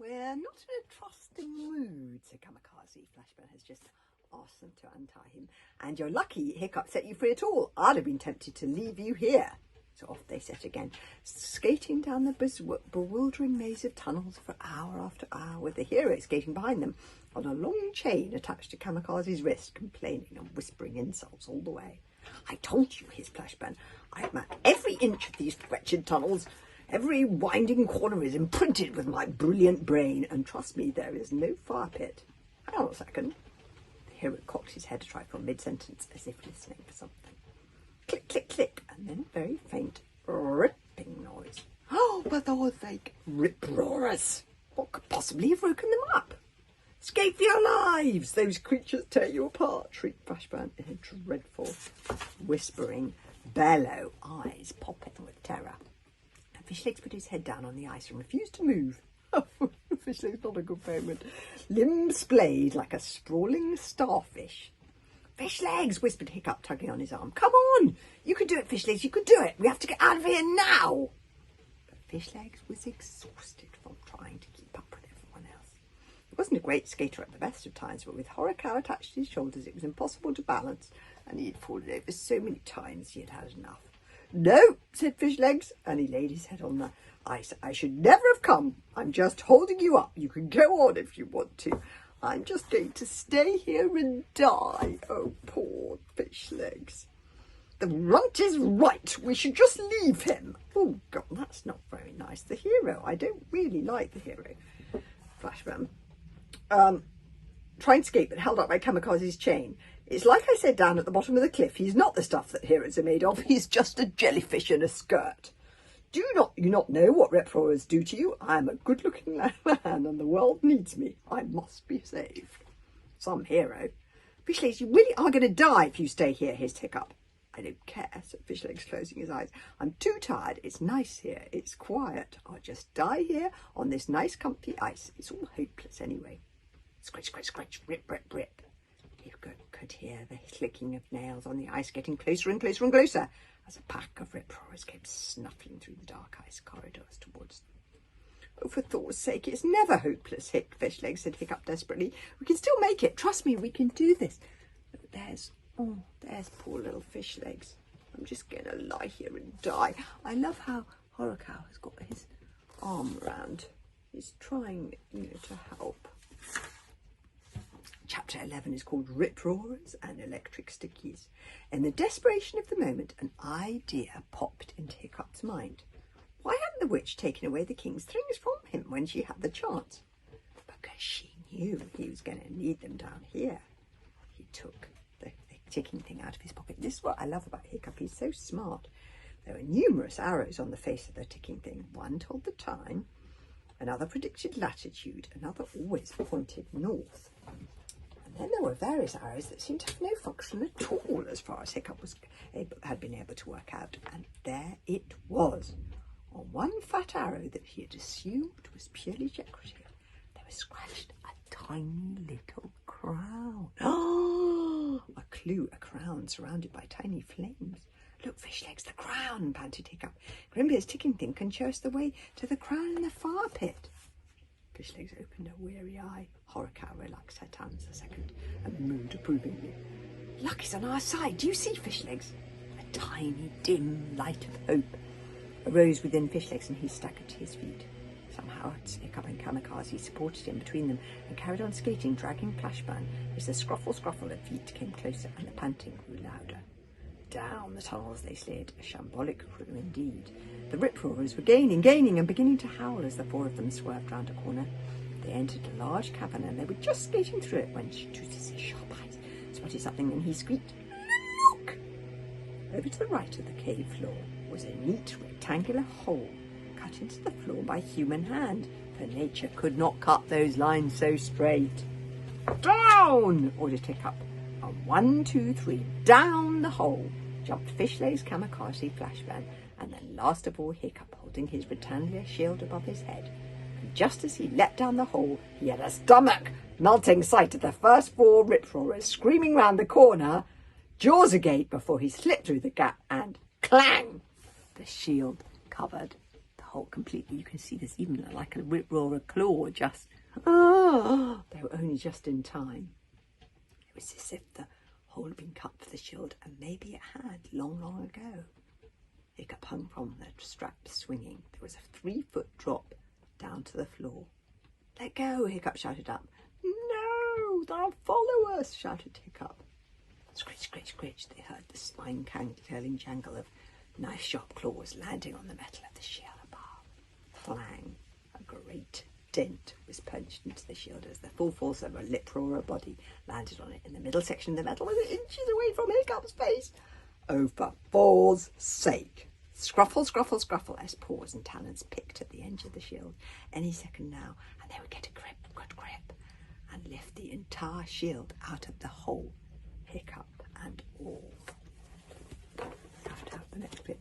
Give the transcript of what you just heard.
We're not in a trusting mood, said Kamikaze. Flashburn has just asked them to untie him. And you're lucky Hiccup set you free at all. I'd have been tempted to leave you here. So off they set again, skating down the bewildering maze of tunnels for hour after hour, with the hero skating behind them on a long chain attached to Kamikaze's wrist, complaining and whispering insults all the way. I told you, hissed Flashburn, I've mapped every inch of these wretched tunnels. Every winding corner is imprinted with my brilliant brain, and trust me, there is no fire pit. Hang on a second. The hero cocked his head a trifle mid-sentence, as if listening for something. Click, click, click, and then a very faint ripping noise. Oh, but they were fake rip-roarers. What could possibly have woken them up? Escape for your lives! Those creatures tear you apart, shrieked Flashburn in a dreadful, whispering bellow, eyes popping with terror. Fishlegs put his head down on the ice and refused to move. Oh, Fishlegs, not a good moment. Limbs splayed like a sprawling starfish. Fishlegs, whispered Hiccup, tugging on his arm. Come on! You can do it, Fishlegs, you can do it! We have to get out of here now! But Fishlegs was exhausted from trying to keep up with everyone else. He wasn't a great skater at the best of times, but with Horikawa attached to his shoulders, it was impossible to balance, and he had fallen over so many times he had had enough. No, said Fishlegs, and he laid his head on the ice. I should never have come. I'm just holding you up. You can go on if you want to. I'm just going to stay here and die. Oh, poor Fishlegs. The runt is right. We should just leave him. Oh, God, that's not very nice. The hero. I don't really like the hero. Flashburn. Trying to escape, but held up by Kamikaze's chain. It's like I said down at the bottom of the cliff. He's not the stuff that heroes are made of. He's just a jellyfish in a skirt. Do you not know what rip-roarers do to you? I am a good-looking man, and the world needs me. I must be saved. Some hero. Fishlegs, you really are going to die if you stay here, hissed Hiccup. I don't care, said Fishlegs, closing his eyes. I'm too tired. It's nice here. It's quiet. I'll just die here on this nice, comfy ice. It's all hopeless anyway. Scratch, scratch, scratch, rip, rip, rip. You could hear the clicking of nails on the ice getting closer and closer and closer as a pack of rip-roarers came snuffling through the dark ice corridors towards them. Oh, for Thor's sake, it's never hopeless, Fishlegs, said Hiccup desperately. We can still make it. Trust me, we can do this. But there's poor little Fishlegs. I'm just going to lie here and die. I love how Horikawa has got his arm around. He's trying, to help. Chapter 11 is called Rip-Roarers and Electric Stickies. In the desperation of the moment, an idea popped into Hiccup's mind. Why hadn't the witch taken away the king's things from him when she had the chance? Because she knew he was going to need them down here. He took the ticking thing out of his pocket. This is what I love about Hiccup. He's so smart. There were numerous arrows on the face of the ticking thing. One told the time, another predicted latitude, another always pointed north. Then there were various arrows that seemed to have no function at all as far as Hiccup had been able to work out. And there it was. On one fat arrow that he had assumed was purely decorative, there was scratched a tiny little crown. Oh, a clue, a crown surrounded by tiny flames. Look, Fishlegs, the crown, panted Hiccup. Grimbear's ticking thing can show us the way to the crown in the fire pit. Fishlegs opened a weary eye. Horikawa relaxed her talons a second and moved approvingly. Luck is on our side. Do you see, Fishlegs? A tiny, dim light of hope arose within Fishlegs, and he staggered to his feet. Somehow, Hiccup and Kamikaze supported him between them and carried on skating, dragging Flashburn as the scruffle of feet came closer and the panting grew louder. Down the tunnels they slid, a shambolic crew indeed. The rip-roarers were gaining and beginning to howl as the four of them swerved round a corner. They entered a large cavern, and they were just skating through it when Tutus' sharp eyes spotted something, and he squeaked, Look! Over to the right of the cave floor was a neat rectangular hole cut into the floor by human hand, for nature could not cut those lines so straight. Down! ordered Hiccup. And 1, 2, 3, down the hole jumped Fishlegs, Kamikaze, Flashburn, and then last of all Hiccup, holding his rectangular shield above his head. And just as he leapt down the hole, he had a stomach-melting sight of the first four rip-roarers screaming round the corner, jaws agape before he slipped through the gap, and clang! The shield covered the hole completely. You can see there's even like a rip roarer claw just. Oh, they were only just in time. It was as if the hole had been cut for the shield, and maybe it had long, long ago. Hiccup hung from the strap swinging. There was a 3-foot drop down to the floor. Let go, Hiccup shouted up. No, they'll follow us, shouted Hiccup. Scritch, scritch, scritch, they heard the spine-curling jangle of knife-sharp claws landing on the metal of the shield above. Clang, a great dent was punched into the shield as the full force of a lip-roarer body landed on it. In the middle section of the metal was inches away from Hiccup's face. Oh, for fall's sake! Scruffle, scruffle, scruffle, as paws and talons picked at the edge of the shield. Any second now, and they would get a grip, good grip, and lift the entire shield out of the hole, Hiccup and all. I have to have the next bit.